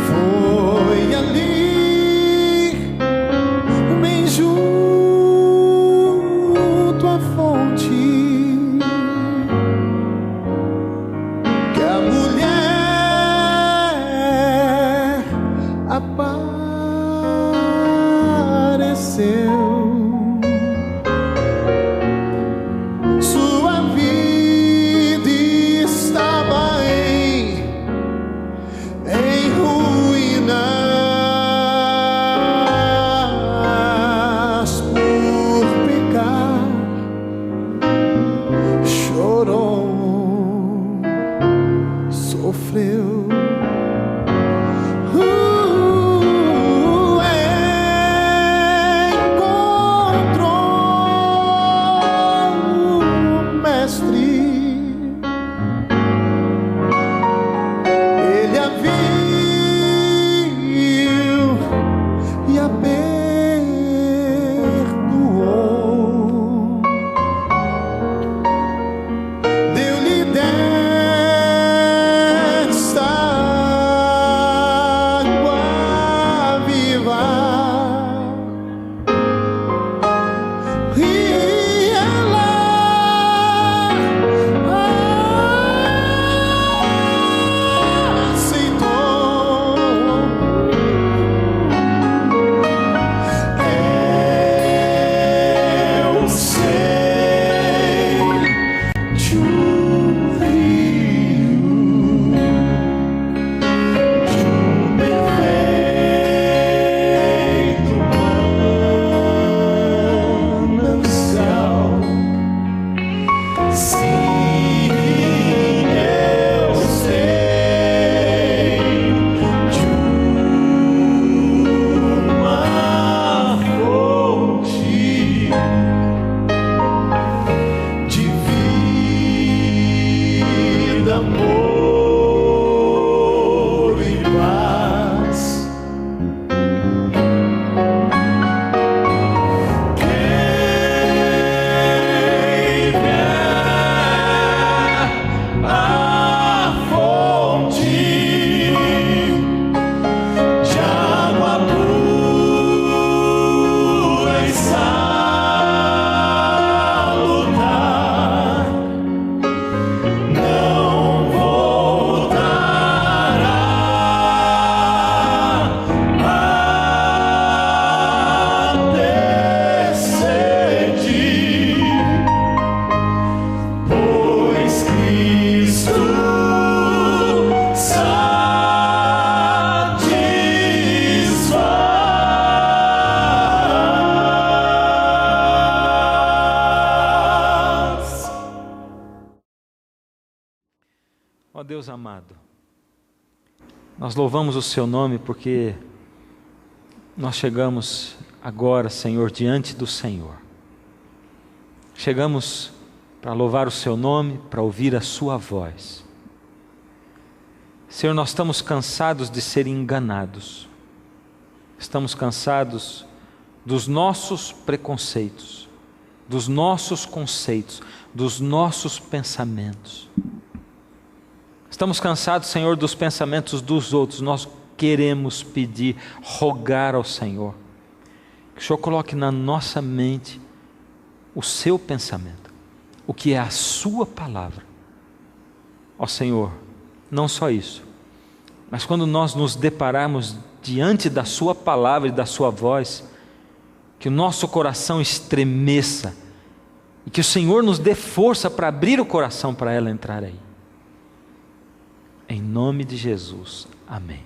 Foi ali, bem junto à fonte, que a mulher apareceu. Sua vida estava em ruínas por pecar. Chorou, sofreu. Ele a viu e a perdoou, deu-lhe desta água viva. Ó Deus amado, nós louvamos o Seu nome porque nós chegamos agora, Senhor, diante do Senhor. Chegamos para louvar o Seu nome, para ouvir a Sua voz. Senhor, nós estamos cansados de ser enganados. Estamos cansados dos nossos preconceitos, dos nossos conceitos, dos nossos pensamentos. Estamos cansados, Senhor, dos pensamentos dos outros. Nós queremos pedir, rogar ao Senhor, que o Senhor coloque na nossa mente o seu pensamento, o que é a sua palavra. Ó Senhor, não só isso, mas quando nós nos depararmos diante da sua palavra e da sua voz, que o nosso coração estremeça e que o Senhor nos dê força para abrir o coração para ela entrar aí. Em nome de Jesus, amém.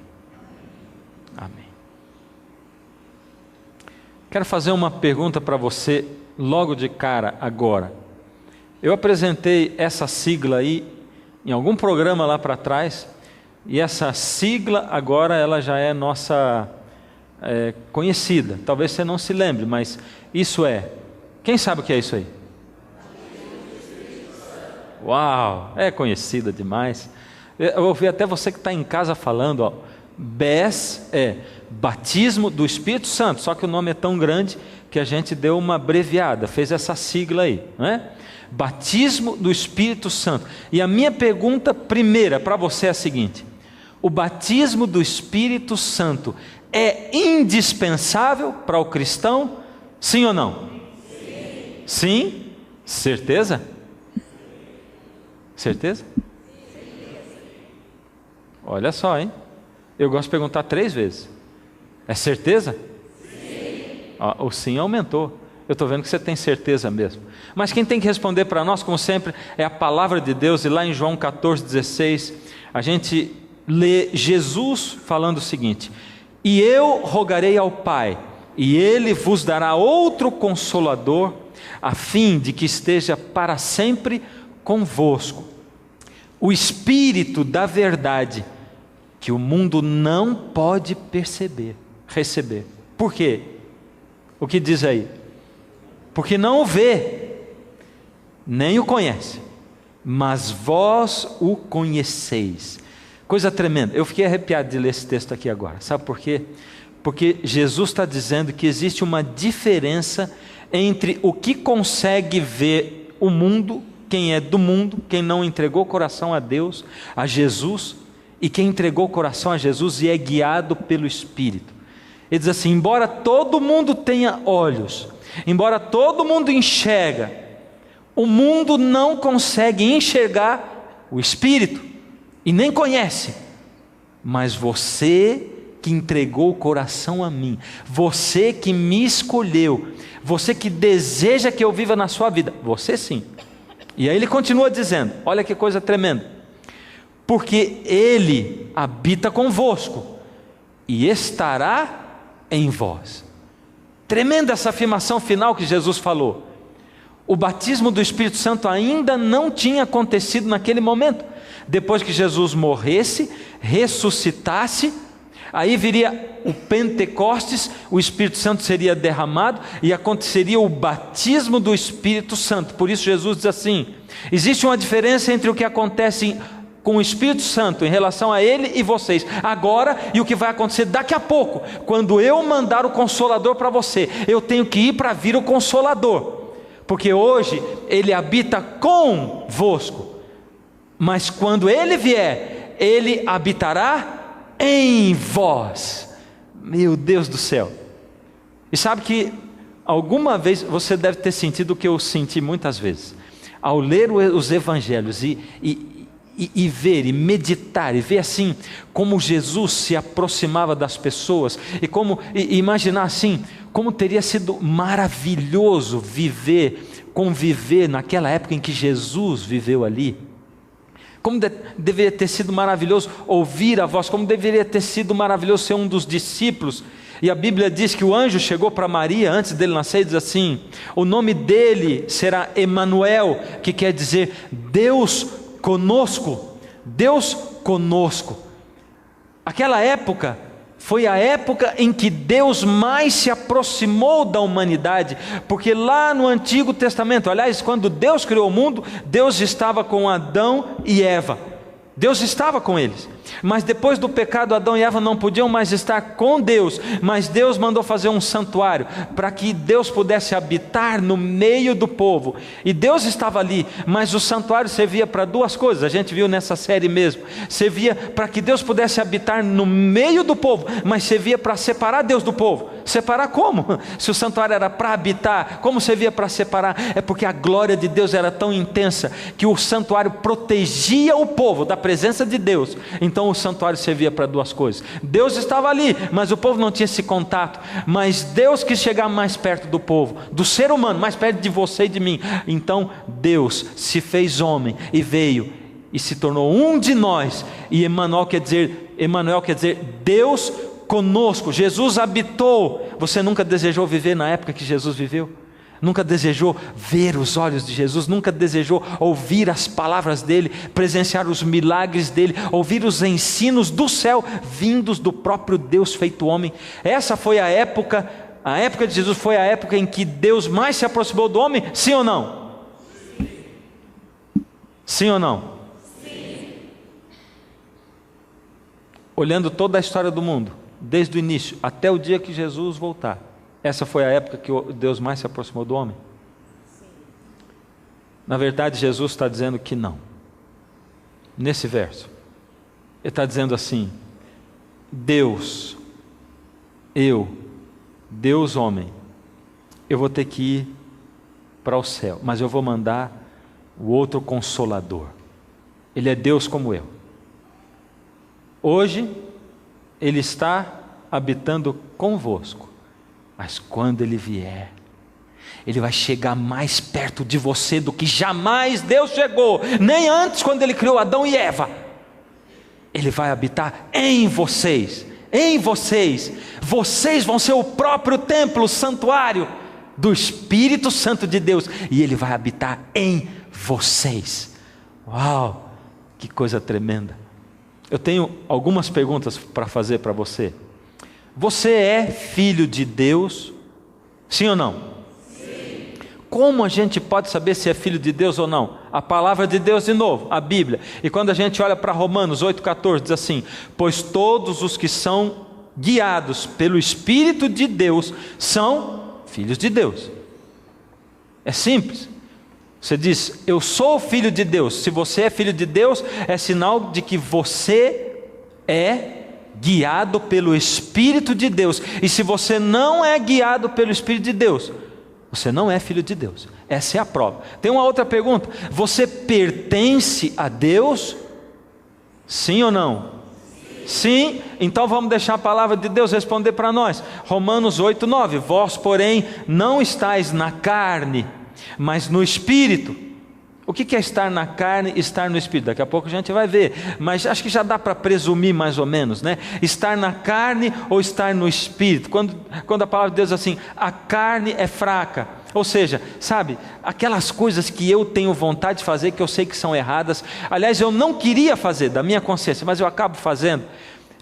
Amém. Quero fazer uma pergunta para você logo de cara agora. Eu apresentei essa sigla aí em algum programa lá para trás, e essa sigla agora ela já é nossa conhecida. Talvez você não se lembre, mas isso é... Quem sabe o que é isso aí? Uau, é conhecida demais. Eu ouvi até você que está em casa falando, ó, BES é Batismo do Espírito Santo, só que o nome é tão grande porque a gente deu uma abreviada, fez essa sigla aí, não é? Batismo do Espírito Santo. E a minha pergunta primeira para você é a seguinte: o batismo do Espírito Santo é indispensável para o cristão? Sim ou não? Sim. Sim? Certeza? Certeza? Olha só, hein? Eu gosto de perguntar 3 vezes. É certeza? Sim. O sim aumentou. Eu estou vendo que você tem certeza mesmo. Mas quem tem que responder para nós, como sempre, é a palavra de Deus. E lá em João 14,16, a gente lê Jesus falando o seguinte: e eu rogarei ao Pai, e Ele vos dará outro Consolador, a fim de que esteja para sempre convosco, o Espírito da verdade, que o mundo não pode receber. Por quê? O que diz aí? Porque não o vê, nem o conhece, mas vós o conheceis. Coisa tremenda. Eu fiquei arrepiado de ler esse texto aqui agora. Sabe por quê? Porque Jesus está dizendo que existe uma diferença entre o que consegue ver o mundo, quem é do mundo, quem não entregou o coração a Deus, a Jesus, e quem entregou o coração a Jesus e é guiado pelo Espírito. Ele diz assim: embora todo mundo tenha olhos, embora todo mundo enxerga, o mundo não consegue enxergar o Espírito e nem conhece. Mas você que entregou o coração a mim, você que me escolheu, você que deseja que eu viva na sua vida, você sim. E aí ele continua dizendo, olha que coisa tremenda: porque Ele habita convosco e estará em vós. Tremenda essa afirmação final que Jesus falou. O batismo do Espírito Santo ainda não tinha acontecido naquele momento. Depois que Jesus morresse, ressuscitasse, aí viria o Pentecostes, o Espírito Santo seria derramado e aconteceria o batismo do Espírito Santo. Por isso Jesus diz assim: existe uma diferença entre o que acontece com o Espírito Santo em relação a Ele e vocês agora, e o que vai acontecer daqui a pouco. Quando eu mandar o Consolador para você, eu tenho que ir para vir o Consolador, porque hoje Ele habita convosco, mas quando Ele vier, Ele habitará em vós. Meu Deus do céu! E sabe que alguma vez você deve ter sentido o que eu senti muitas vezes ao ler os evangelhos e ver, e meditar, e ver assim, como Jesus se aproximava das pessoas, e imaginar assim, como teria sido maravilhoso conviver naquela época em que Jesus viveu ali, como deveria ter sido maravilhoso ouvir a voz, como deveria ter sido maravilhoso ser um dos discípulos. E a Bíblia diz que o anjo chegou para Maria antes dele nascer e diz assim: o nome dele será Emanuel, que quer dizer Deus conosco. Deus conosco. Aquela época foi a época em que Deus mais se aproximou da humanidade, porque lá no Antigo Testamento, aliás, quando Deus criou o mundo, Deus estava com Adão e Eva. Deus estava com eles, mas depois do pecado, Adão e Eva não podiam mais estar com Deus, mas Deus mandou fazer um santuário, para que Deus pudesse habitar no meio do povo, e Deus estava ali, mas o santuário servia para 2 coisas, a gente viu nessa série mesmo, servia para que Deus pudesse habitar no meio do povo, mas servia para separar Deus do povo. Separar como? Se o santuário era para habitar, como servia para separar? É porque a glória de Deus era tão intensa, que o santuário protegia o povo da presença de Deus. Então o santuário servia para 2 coisas. Deus estava ali, mas o povo não tinha esse contato. Mas Deus quis chegar mais perto do povo, do ser humano, mais perto de você e de mim. Então Deus se fez homem e veio e se tornou um de nós. E Emanuel quer dizer Deus conosco. Jesus habitou. Você nunca desejou viver na época que Jesus viveu? Nunca desejou ver os olhos de Jesus? Nunca desejou ouvir as palavras dele, presenciar os milagres dele, ouvir os ensinos do céu vindos do próprio Deus feito homem? Essa foi a época de Jesus foi a época em que Deus mais se aproximou do homem, sim ou não? Sim ou não? Sim. Olhando toda a história do mundo, desde o início até o dia que Jesus voltar, essa foi a época que Deus mais se aproximou do homem? Na verdade, Jesus está dizendo que não. Nesse verso, Ele está dizendo assim: Deus, Deus homem, eu vou ter que ir para o céu, mas eu vou mandar o outro Consolador. Ele é Deus como eu. Hoje, Ele está habitando convosco, mas quando Ele vier, Ele vai chegar mais perto de você do que jamais Deus chegou, nem antes quando Ele criou Adão e Eva. Ele vai habitar em vocês, vocês vão ser o próprio templo, o santuário do Espírito Santo de Deus, e Ele vai habitar em vocês. Uau, que coisa tremenda. Eu tenho algumas perguntas para fazer para você. Você é filho de Deus? Sim ou não? Sim. Como a gente pode saber se é filho de Deus ou não? A palavra de Deus de novo, a Bíblia. E quando a gente olha para Romanos 8,14, diz assim: pois todos os que são guiados pelo Espírito de Deus são filhos de Deus. É simples. Você diz, eu sou filho de Deus. Se você é filho de Deus, é sinal de que você é guiado pelo Espírito de Deus. E se você não é guiado pelo Espírito de Deus, você não é filho de Deus. Essa é a prova. Tem uma outra pergunta: você pertence a Deus? Sim ou não? Sim. Então vamos deixar a palavra de Deus responder para nós. Romanos 8,9: vós porém não estáis na carne, mas no Espírito. O que é estar na carne e estar no Espírito? Daqui a pouco a gente vai ver, mas acho que já dá para presumir mais ou menos, né? Estar na carne ou estar no Espírito. Quando a palavra de Deus diz assim, a carne é fraca, ou seja, sabe, aquelas coisas que eu tenho vontade de fazer, que eu sei que são erradas, aliás, eu não queria fazer, da minha consciência, mas eu acabo fazendo.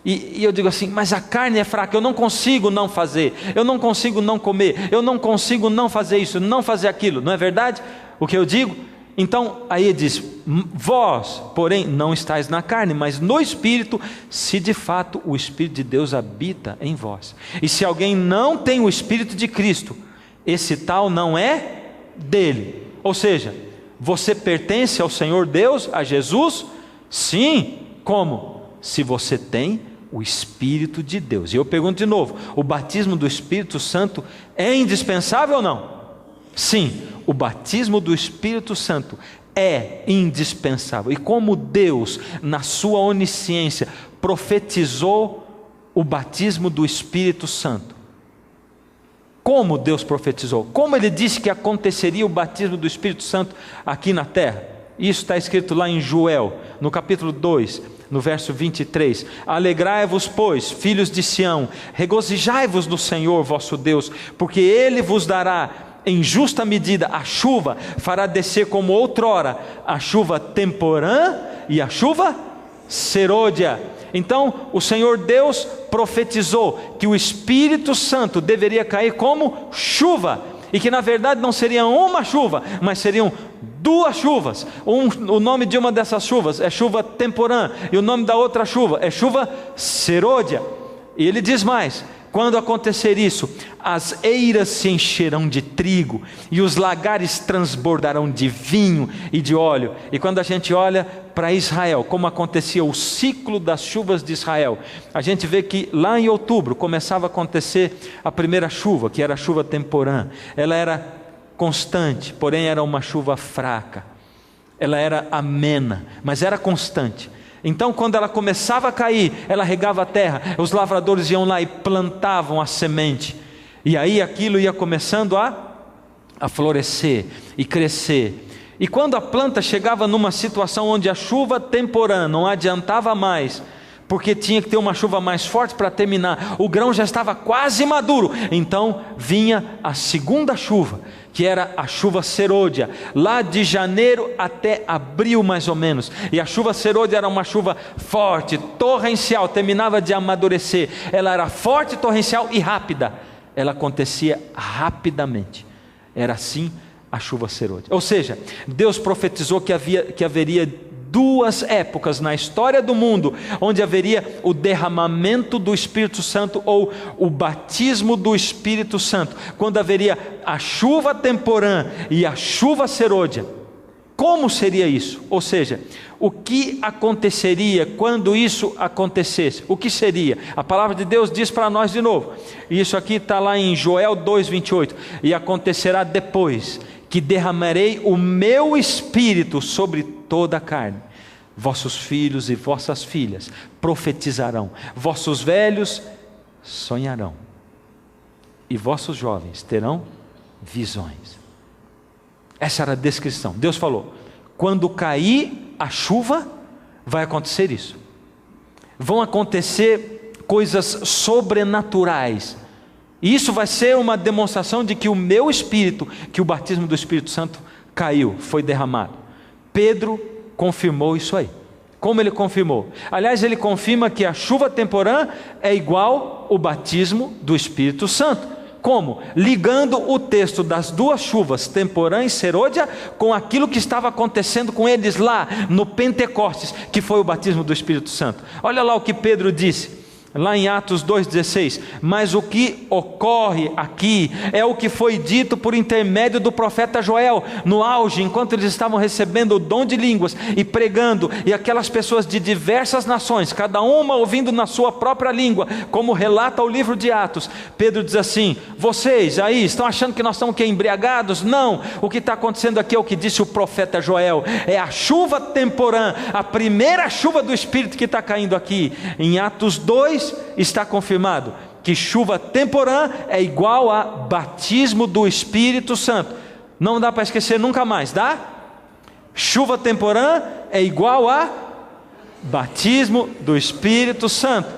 E eu digo assim, mas a carne é fraca, eu não consigo não fazer, eu não consigo não comer, eu não consigo não fazer isso, não fazer aquilo, não é verdade? O que eu digo? Então, aí ele diz, vós, porém, não estáis na carne, mas no Espírito, se de fato o Espírito de Deus habita em vós. E se alguém não tem o Espírito de Cristo, esse tal não é dele. Ou seja, você pertence ao Senhor Deus, a Jesus? Sim. Como? Se você tem o Espírito de Deus. E eu pergunto de novo, o batismo do Espírito Santo é indispensável ou não? Sim, o batismo do Espírito Santo é indispensável. E como Deus, na sua onisciência, profetizou o batismo do Espírito Santo? Como Deus profetizou? Como Ele disse que aconteceria o batismo do Espírito Santo aqui na terra? Isso está escrito lá em Joel, no capítulo 2, no verso 23. Alegrai-vos, pois, filhos de Sião, regozijai-vos no Senhor vosso Deus, porque Ele vos dará em justa medida a chuva, fará descer como outrora a chuva temporã e a chuva serôdia. Então o Senhor Deus profetizou que o Espírito Santo deveria cair como chuva, e que na verdade não seria uma chuva, mas seriam duas chuvas. O nome de uma dessas chuvas é chuva temporã, e o nome da outra chuva é chuva serôdia. E ele diz mais: quando acontecer isso, as eiras se encherão de trigo, e os lagares transbordarão de vinho e de óleo. E quando a gente olha para Israel, como acontecia o ciclo das chuvas de Israel, a gente vê que lá em outubro começava a acontecer a primeira chuva, que era a chuva temporã. Ela era constante, porém era uma chuva fraca. Ela era amena, mas era constante. Então quando ela começava a cair, ela regava a terra, os lavradores iam lá e plantavam a semente, e aí aquilo ia começando a florescer e crescer. E quando a planta chegava numa situação onde a chuva temporã não adiantava mais, porque tinha que ter uma chuva mais forte para terminar, o grão já estava quase maduro, então vinha a segunda chuva, que era a chuva serôdia, lá de janeiro até abril mais ou menos. E a chuva serôdia era uma chuva forte, torrencial, terminava de amadurecer. Ela era forte, torrencial e rápida. Ela acontecia rapidamente. Era assim a chuva serôdia. Ou seja, Deus profetizou que haveria duas épocas na história do mundo, onde haveria o derramamento do Espírito Santo, ou o batismo do Espírito Santo, quando haveria a chuva temporã e a chuva serôdia. Como seria isso? Ou seja, o que aconteceria quando isso acontecesse? O que seria? A palavra de Deus diz para nós de novo, e isso aqui está lá em Joel 2:28, e acontecerá depois, que derramarei o meu Espírito sobre toda a carne, vossos filhos e vossas filhas profetizarão, vossos velhos sonharão, e vossos jovens terão visões. Essa era a descrição. Deus falou, quando cair a chuva, vai acontecer isso. Vão acontecer coisas sobrenaturais. E isso vai ser uma demonstração de que o meu Espírito, que o batismo do Espírito Santo caiu, foi derramado. Pedro confirmou isso aí. Como ele confirmou? Aliás, ele confirma que a chuva temporã é igual ao batismo do Espírito Santo. Como? Ligando o texto das duas chuvas, temporã e serôdia, com aquilo que estava acontecendo com eles lá no Pentecostes, que foi o batismo do Espírito Santo. Olha lá o que Pedro disse, lá em Atos 2,16, mas o que ocorre aqui é o que foi dito por intermédio do profeta Joel, no auge, enquanto eles estavam recebendo o dom de línguas e pregando, e aquelas pessoas de diversas nações, cada uma ouvindo na sua própria língua, como relata o livro de Atos. Pedro diz assim, vocês aí estão achando que nós estamos embriagados? Não, o que está acontecendo aqui é o que disse o profeta Joel, é a chuva temporã, a primeira chuva do Espírito que está caindo aqui. Em Atos 2, está confirmado que chuva temporã é igual a batismo do Espírito Santo. Não dá para esquecer nunca mais, dá? Chuva temporã é igual a batismo do Espírito Santo.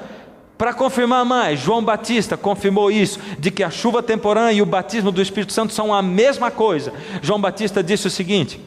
Para confirmar mais, João Batista confirmou isso, de que a chuva temporã e o batismo do Espírito Santo são a mesma coisa. João Batista disse o seguinte,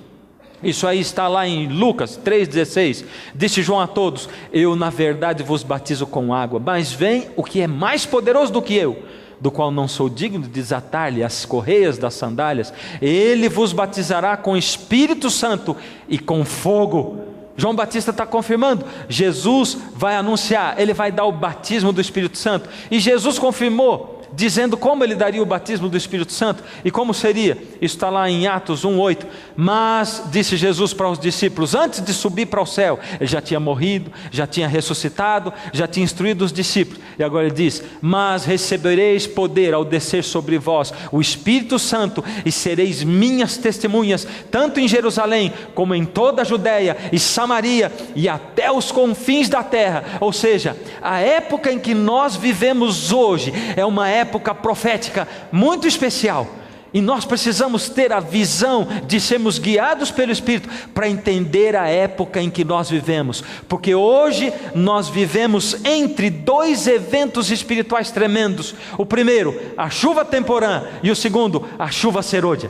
isso aí está lá em Lucas 3,16, disse João a todos, eu na verdade vos batizo com água, mas vem o que é mais poderoso do que eu, do qual não sou digno de desatar-lhe as correias das sandálias, ele vos batizará com Espírito Santo e com fogo. João Batista está confirmando, Jesus vai anunciar, ele vai dar o batismo do Espírito Santo, e Jesus confirmou, dizendo como ele daria o batismo do Espírito Santo, e como seria, isso está lá em Atos 1,8, mas disse Jesus para os discípulos, antes de subir para o céu, ele já tinha morrido, já tinha ressuscitado, já tinha instruído os discípulos, e agora ele diz, mas recebereis poder ao descer sobre vós o Espírito Santo, e sereis minhas testemunhas, tanto em Jerusalém, como em toda a Judéia e Samaria, e até os confins da terra. Ou seja, a época em que nós vivemos hoje, é uma época profética muito especial, e nós precisamos ter a visão de sermos guiados pelo Espírito para entender a época em que nós vivemos, porque hoje nós vivemos entre dois eventos espirituais tremendos. O primeiro, a chuva temporã, e o segundo, a chuva serôdia.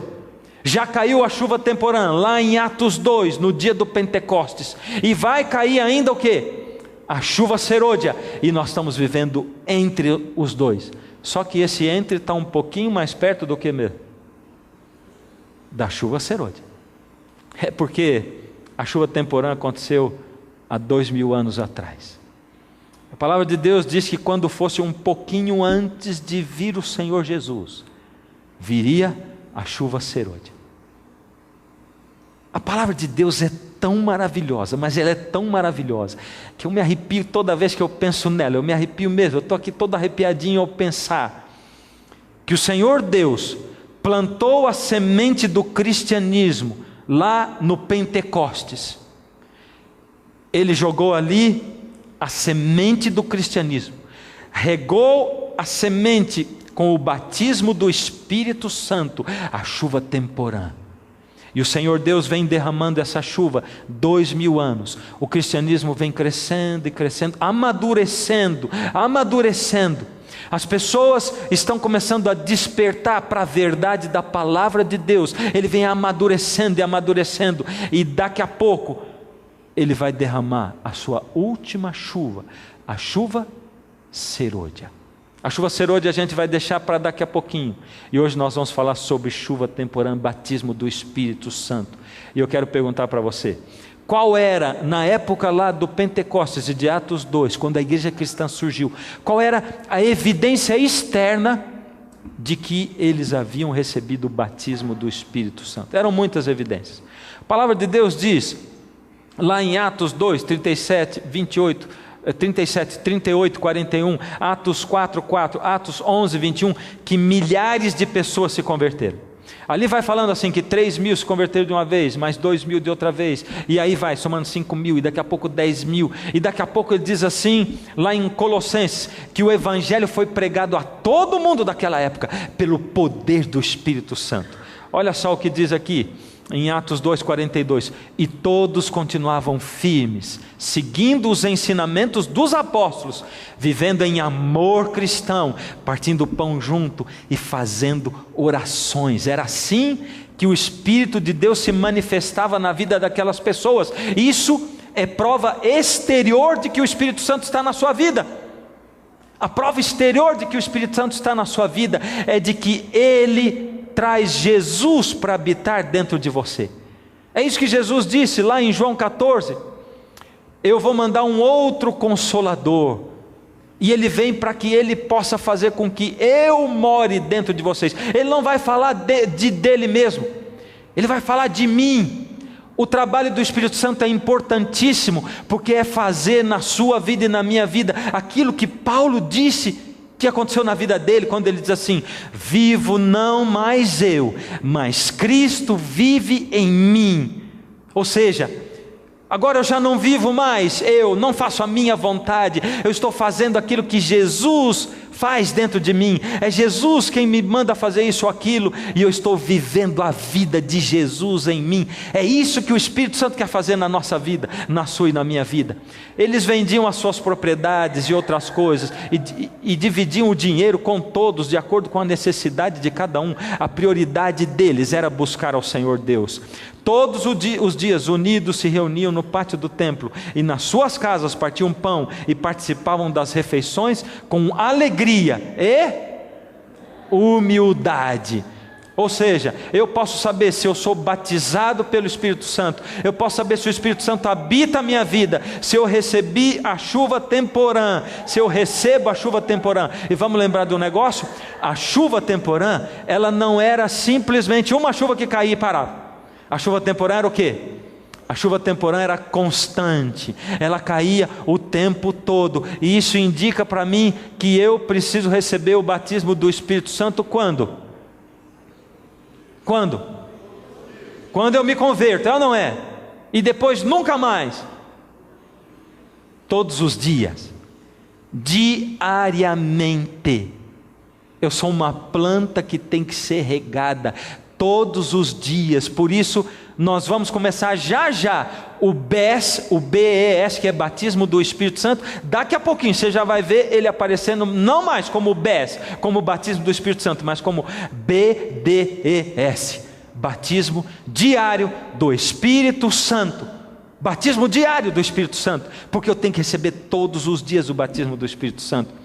Já caiu a chuva temporã lá em Atos 2, no dia do Pentecostes, e vai cair ainda o que? A chuva serôdia, e nós estamos vivendo entre os dois. Só que esse entre está um pouquinho mais perto do que mesmo? Da chuva serôdia. É porque a chuva temporã aconteceu há 2000 anos atrás. A palavra de Deus diz que quando fosse um pouquinho antes de vir o Senhor Jesus, viria a chuva serôdia. A palavra de Deus é tão maravilhosa, mas ela é tão maravilhosa, que eu me arrepio toda vez que eu penso nela, eu me arrepio mesmo, eu estou aqui todo arrepiadinho ao pensar, que o Senhor Deus plantou a semente do cristianismo, lá no Pentecostes, Ele jogou ali a semente do cristianismo, regou a semente com o batismo do Espírito Santo, a chuva temporã. E o Senhor Deus vem derramando essa chuva 2000 anos. O cristianismo vem crescendo e crescendo, amadurecendo. As pessoas estão começando a despertar para a verdade da palavra de Deus. Ele vem amadurecendo e amadurecendo, e daqui a pouco Ele vai derramar a sua última chuva, a chuva serôdia. A chuva serôdia a gente vai deixar para daqui a pouquinho. E hoje nós vamos falar sobre chuva temporã, batismo do Espírito Santo. E eu quero perguntar para você, Qual era, na época lá do Pentecostes e de Atos 2, quando a igreja cristã surgiu, qual era a evidência externa de que eles haviam recebido o batismo do Espírito Santo? Eram muitas evidências. A palavra de Deus diz, lá em Atos 2, 37, 28, 37, 38, 41, Atos 4, 4, Atos 11, 21, que milhares de pessoas se converteram. Ali vai falando assim que 3.000 se converteram de uma vez, mais 2.000 de outra vez, e aí vai somando 5.000, e daqui a pouco 10.000, e daqui a pouco ele diz assim, lá em Colossenses, que o evangelho foi pregado a todo mundo daquela época, pelo poder do Espírito Santo. Olha só o que diz aqui, em Atos 2,42, e todos continuavam firmes, seguindo os ensinamentos dos apóstolos, vivendo em amor cristão, partindo o pão junto e fazendo orações. Era assim que o Espírito de Deus se manifestava na vida daquelas pessoas. Isso é prova exterior de que o Espírito Santo está na sua vida. A prova exterior de que o Espírito Santo está na sua vida é de que Ele traz Jesus para habitar dentro de você. É isso que Jesus disse lá em João 14, eu vou mandar um outro Consolador, e Ele vem para que Ele possa fazer com que eu more dentro de vocês. Ele não vai falar dele mesmo, Ele vai falar de mim. O trabalho do Espírito Santo é importantíssimo, porque é fazer na sua vida e na minha vida aquilo que Paulo disse que aconteceu na vida dele, quando ele diz assim, vivo não mais eu, mas Cristo vive em mim. Ou seja, agora eu já não vivo mais, eu não faço a minha vontade, eu estou fazendo aquilo que Jesus faz dentro de mim, é Jesus quem me manda fazer isso ou aquilo, e eu estou vivendo a vida de Jesus em mim. É isso que o Espírito Santo quer fazer na nossa vida, na sua e na minha vida. Eles vendiam as suas propriedades e outras coisas, e dividiam o dinheiro com todos, de acordo com a necessidade de cada um. A prioridade deles era buscar ao Senhor Deus. Todos os dias unidos se reuniam no pátio do templo, e nas suas casas partiam pão, e participavam das refeições com alegria e humildade. Ou seja, eu posso saber se eu sou batizado pelo Espírito Santo, eu posso saber se o Espírito Santo habita a minha vida, se eu recebi a chuva temporã, se eu recebo a chuva temporã. E vamos lembrar de um negócio, a chuva temporã, ela não era simplesmente uma chuva que caía e parava. A chuva temporã era o quê? A chuva temporã era constante, ela caía o tempo todo, e isso indica para mim que eu preciso receber o batismo do Espírito Santo quando? Quando? Quando eu me converto, é ou não é? E depois nunca mais? Todos os dias, diariamente. Eu sou uma planta que tem que ser regada todos os dias. Por isso nós vamos começar já o BES, o BES, que é batismo do Espírito Santo. Daqui a pouquinho você já vai ver ele aparecendo, não mais como BES, como batismo do Espírito Santo, mas como BDES, batismo diário do Espírito Santo. Batismo diário do Espírito Santo, porque eu tenho que receber todos os dias o batismo do Espírito Santo.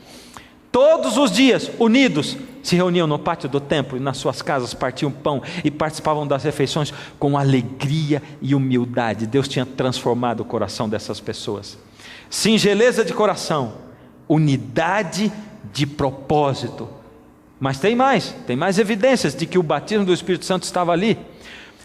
Todos os dias, unidos, se reuniam no pátio do templo e nas suas casas partiam pão e participavam das refeições com alegria e humildade. Deus tinha transformado o coração dessas pessoas. Singeleza de coração, unidade de propósito. Mas tem mais evidências de que o batismo do Espírito Santo estava ali.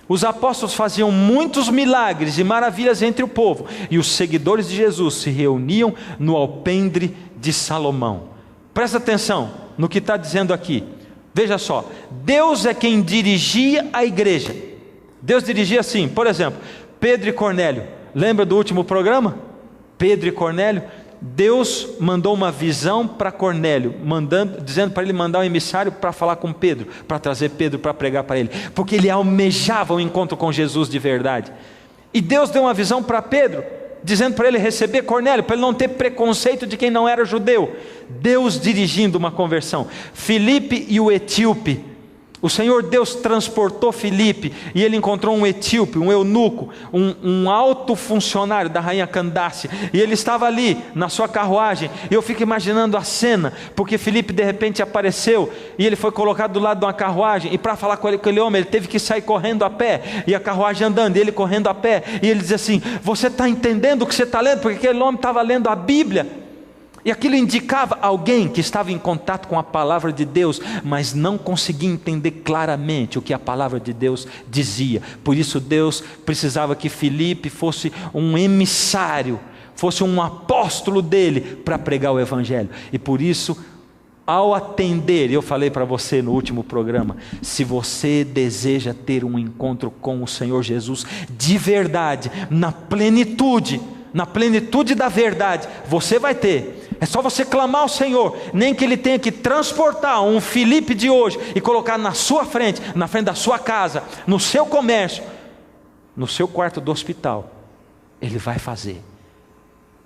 Os apóstolos faziam muitos milagres e maravilhas entre o povo, e os seguidores de Jesus se reuniam no alpendre de Salomão. Presta atenção no que está dizendo aqui. Veja só, Deus é quem dirigia a igreja. Deus dirigia assim, por exemplo, Pedro e Cornélio. Lembra do último programa? Pedro e Cornélio. Deus mandou uma visão para Cornélio, dizendo para ele mandar um emissário para falar com Pedro, para trazer Pedro para pregar para ele, porque ele almejava um encontro com Jesus de verdade. E Deus deu uma visão para Pedro, dizendo para ele receber Cornélio, para ele não ter preconceito de quem não era judeu. Deus dirigindo uma conversão. Filipe e o etíope, O Senhor Deus transportou Filipe e ele encontrou um etíope, um eunuco, um alto funcionário da rainha Candace, e ele estava ali na sua carruagem. E eu fico imaginando a cena, porque Filipe de repente apareceu e ele foi colocado do lado de uma carruagem, e para falar com aquele homem ele teve que sair correndo a pé, e a carruagem andando, e ele correndo a pé, e ele diz assim: você está entendendo o que você está lendo? Porque aquele homem estava lendo a Bíblia. E aquilo indicava alguém que estava em contato com a palavra de Deus, mas não conseguia entender claramente o que a palavra de Deus dizia. Por isso Deus precisava que Filipe fosse um emissário, fosse um apóstolo dele para pregar o Evangelho. E por isso, ao atender, eu falei para você no último programa, se você deseja ter um encontro com o Senhor Jesus de verdade, na plenitude da verdade, você vai ter. É só você clamar ao Senhor, nem que Ele tenha que transportar um Filipe de hoje e colocar na sua frente, na frente da sua casa, no seu comércio, no seu quarto do hospital. Ele vai fazer,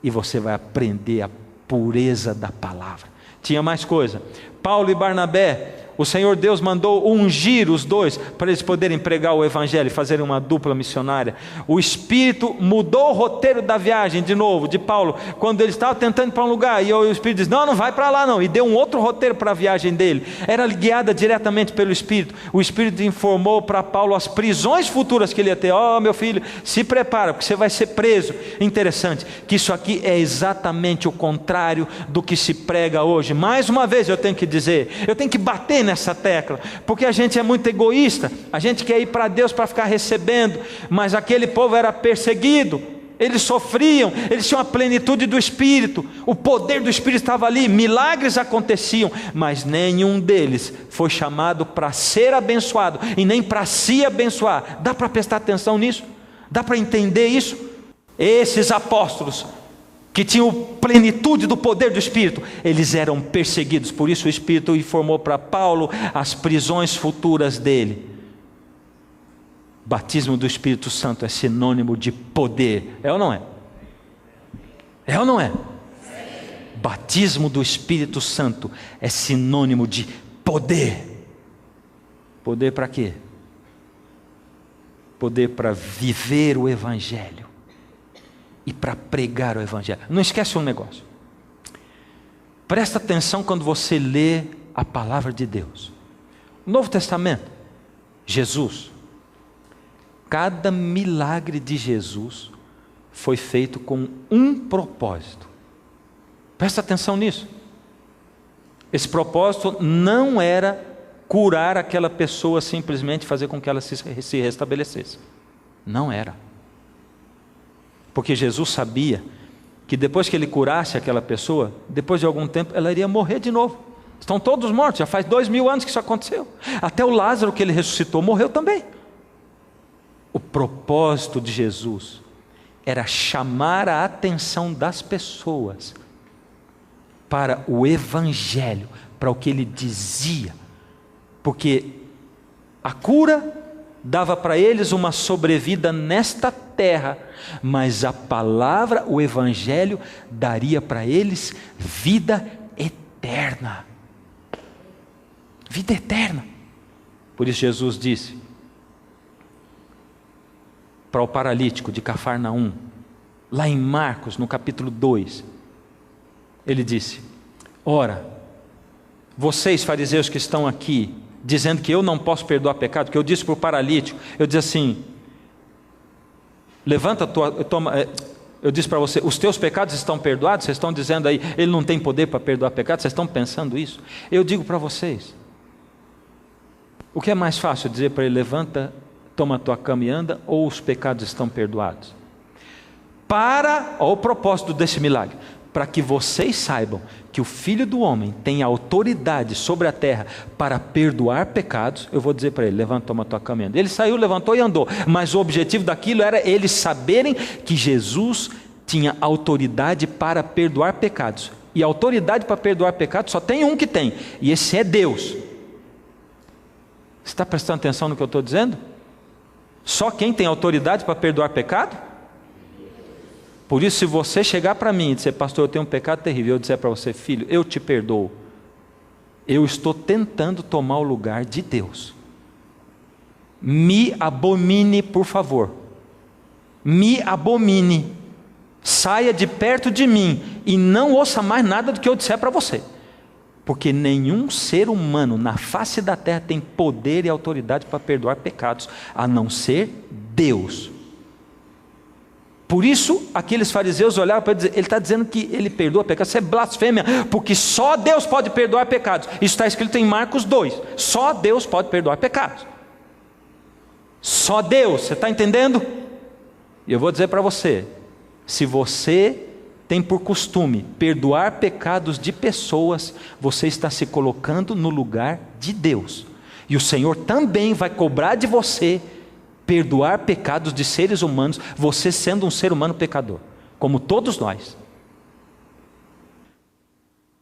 e você vai aprender a pureza da palavra. Tinha mais coisa. Paulo e Barnabé, o Senhor Deus mandou ungir os dois para eles poderem pregar o Evangelho e fazerem uma dupla missionária. O Espírito mudou o roteiro da viagem de novo, de Paulo, quando ele estava tentando ir para um lugar, e o Espírito disse: não vai para lá não, e deu um outro roteiro para a viagem dele. Era guiada diretamente pelo Espírito. O Espírito informou para Paulo as prisões futuras que ele ia ter. Meu filho, se prepara, porque você vai ser preso. Interessante, que isso aqui é exatamente o contrário do que se prega hoje. Mais uma vez eu tenho que dizer, eu tenho que bater nessa tecla, porque a gente é muito egoísta, a gente quer ir para Deus para ficar recebendo, mas aquele povo era perseguido, eles sofriam, eles tinham a plenitude do Espírito, o poder do Espírito estava ali, milagres aconteciam, mas nenhum deles foi chamado para ser abençoado, e nem para se abençoar. Dá para prestar atenção nisso? Dá para entender isso? Esses apóstolos que tinham plenitude do poder do Espírito, eles eram perseguidos. Por isso o Espírito informou para Paulo as prisões futuras dele. Batismo do Espírito Santo é sinônimo de poder, é ou não é? É ou não é? Batismo do Espírito Santo é sinônimo de poder. Poder para quê? Poder para viver o Evangelho e para pregar o Evangelho. Não esquece um negócio. Presta atenção quando você lê a palavra de Deus. O Novo Testamento, Jesus, cada milagre de Jesus foi feito com um propósito. Presta atenção nisso. Esse propósito não era curar aquela pessoa, simplesmente fazer com que ela se restabelecesse. Não era. Porque Jesus sabia que depois que ele curasse aquela pessoa, depois de algum tempo ela iria morrer de novo. Estão todos mortos, já faz 2000 anos que isso aconteceu. Até o Lázaro que ele ressuscitou morreu também. O propósito de Jesus era chamar a atenção das pessoas para o Evangelho, para o que ele dizia. Porque a cura dava para eles uma sobrevida nesta terra, mas a palavra, o Evangelho, daria para eles vida eterna. Vida eterna. Por isso Jesus disse para o paralítico de Cafarnaum, lá em Marcos, no capítulo 2, ele disse: ora, vocês fariseus que estão aqui, dizendo que eu não posso perdoar pecado, que eu disse para o paralítico, eu disse assim, levanta eu disse para você, os teus pecados estão perdoados. Vocês estão dizendo aí, ele não tem poder para perdoar pecado. Vocês estão pensando isso? Eu digo para vocês, o que é mais fácil dizer para ele, levanta, toma a tua cama e anda, ou os pecados estão perdoados? Olha o propósito desse milagre, para que vocês saibam que o Filho do Homem tem autoridade sobre a terra para perdoar pecados. Eu vou dizer para ele, levanta, toma a tua cama e anda. Ele saiu, levantou e andou, mas o objetivo daquilo era eles saberem que Jesus tinha autoridade para perdoar pecados, e a autoridade para perdoar pecados só tem um que tem, e esse é Deus. Você está prestando atenção no que eu estou dizendo? Só quem tem autoridade para perdoar pecado? Por isso, se você chegar para mim e dizer, pastor, eu tenho um pecado terrível, eu disser para você, filho, eu te perdoo, eu estou tentando tomar o lugar de Deus. me abomine, por favor. Me abomine. Saia de perto de mim e não ouça mais nada do que eu disser para você. Porque nenhum ser humano na face da terra tem poder e autoridade para perdoar pecados, a não ser Deus. Por isso, aqueles fariseus olharam para dizer, ele está dizendo que ele perdoa pecados, isso é blasfêmia, porque só Deus pode perdoar pecados. Isso está escrito em Marcos 2, só Deus pode perdoar pecados. Só Deus, você está entendendo? E eu vou dizer para você, se você tem por costume perdoar pecados de pessoas, você está se colocando no lugar de Deus, e o Senhor também vai cobrar de você perdoar pecados de seres humanos, você sendo um ser humano pecador, como todos nós.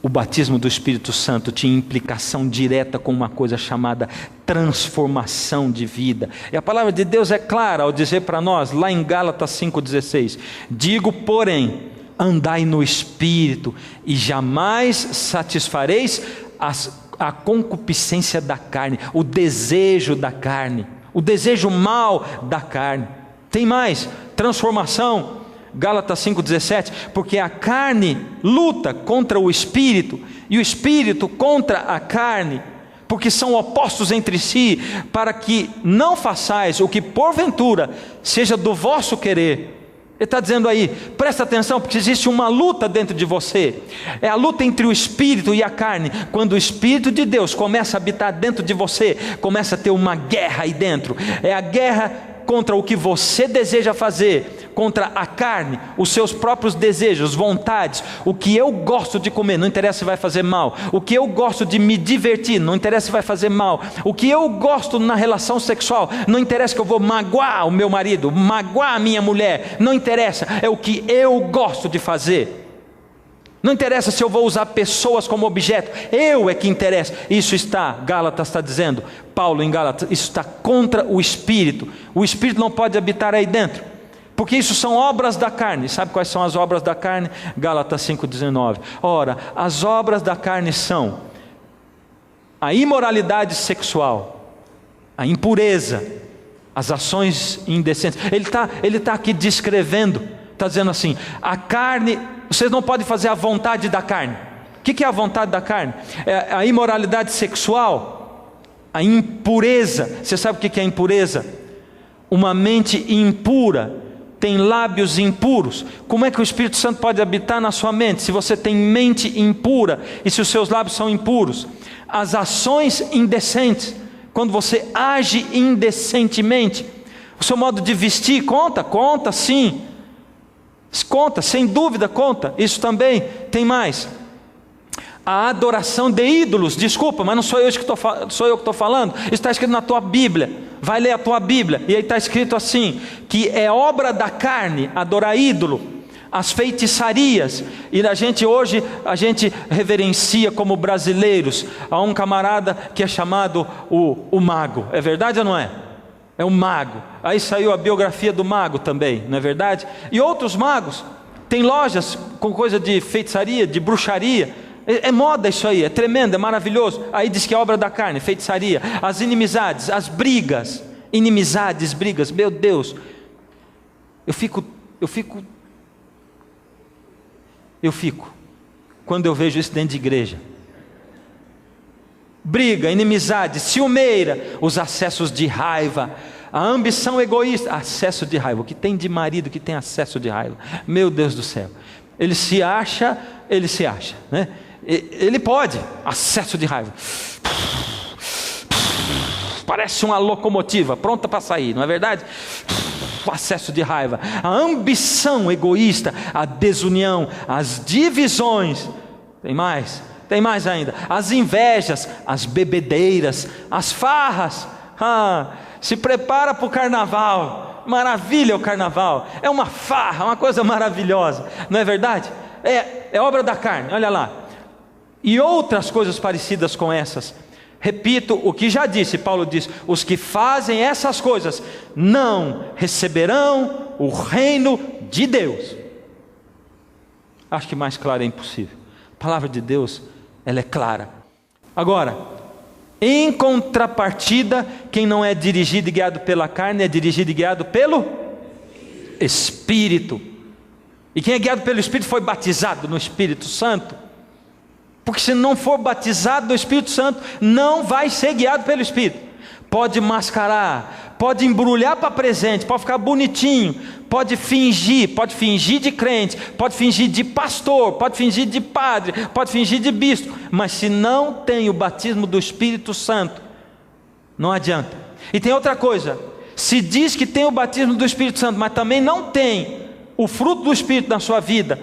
O batismo do Espírito Santo tinha implicação direta com uma coisa chamada transformação de vida. E a palavra de Deus é clara ao dizer para nós, lá em Gálatas 5,16: digo, porém, andai no Espírito, e jamais satisfareis a concupiscência da carne, o desejo da carne, o desejo mau da carne. Tem mais, transformação. Gálatas 5,17, porque a carne luta contra o Espírito, e o Espírito contra a carne, porque são opostos entre si, para que não façais o que porventura seja do vosso querer. Ele está dizendo aí, presta atenção, porque existe uma luta dentro de você, é a luta entre o Espírito e a carne. Quando o Espírito de Deus começa a habitar dentro de você, começa a ter uma guerra aí dentro, é a guerra contra o que você deseja fazer, contra a carne, os seus próprios desejos, vontades. O que eu gosto de comer, não interessa se vai fazer mal. O que eu gosto de me divertir, não interessa se vai fazer mal. O que eu gosto na relação sexual, não interessa que eu vou magoar o meu marido, magoar a minha mulher, não interessa, é o que eu gosto de fazer. Não interessa se eu vou usar pessoas como objeto, eu é que interessa. Isso está, Gálatas está dizendo, Paulo em Gálatas, isso está contra o Espírito. O Espírito não pode habitar aí dentro, porque isso são obras da carne. Sabe quais são as obras da carne? Gálatas 5,19. Ora, as obras da carne são a imoralidade sexual, a impureza, as ações indecentes. Ele está aqui descrevendo, está dizendo assim, a carne. Vocês não podem fazer a vontade da carne. O que é a vontade da carne? É a imoralidade sexual, a impureza. Você sabe o que é impureza? Uma mente impura tem lábios impuros. Como é que o Espírito Santo pode habitar na sua mente se você tem mente impura e se os seus lábios são impuros? As ações indecentes, quando você age indecentemente. O seu modo de vestir conta? Conta sim. Conta, sem dúvida conta. Isso também. Tem mais, a adoração de ídolos. Desculpa, mas não sou eu que estou falando. Isso está escrito na tua Bíblia. Vai ler a tua Bíblia, e aí está escrito assim, que é obra da carne adorar ídolo. As feitiçarias. E hoje a gente reverencia como brasileiros a um camarada que é chamado o mago. É verdade ou não é? É um mago. Aí saiu a biografia do mago também, não é verdade? E outros magos. Tem lojas com coisa de feitiçaria, de bruxaria. É moda isso aí, é tremendo, é maravilhoso. Aí diz que é obra da carne, feitiçaria. As inimizades, as brigas. Inimizades, brigas, meu Deus. Eu fico quando eu vejo isso dentro de igreja. Briga, inimizade, ciumeira, os acessos de raiva, a ambição egoísta, acesso de raiva. O que tem de marido que tem acesso de raiva? Meu Deus do céu. Ele se acha, né? Ele pode, acesso de raiva. Parece uma locomotiva, pronta para sair, não é verdade? Acesso de raiva, a ambição egoísta, a desunião, as divisões. Tem mais ainda, as invejas, as bebedeiras, as farras. Se prepara para o carnaval, maravilha o carnaval, é uma farra, uma coisa maravilhosa, não é verdade? É obra da carne, olha lá. E outras coisas parecidas com essas. Repito o que já disse, Paulo diz, os que fazem essas coisas não receberão o reino de Deus. Acho que mais claro é impossível. A palavra de Deus, ela é clara. Agora, Em contrapartida, quem não é dirigido e guiado pela carne, é dirigido e guiado pelo Espírito. E quem é guiado pelo Espírito foi batizado no Espírito Santo. Porque se não for batizado no Espírito Santo, não vai ser guiado pelo Espírito. Pode mascarar, pode embrulhar para presente, pode ficar bonitinho, pode fingir de crente, pode fingir de pastor, pode fingir de padre, pode fingir de bispo, mas se não tem o batismo do Espírito Santo, não adianta. E tem outra coisa, se diz que tem o batismo do Espírito Santo, mas também não tem o fruto do Espírito na sua vida,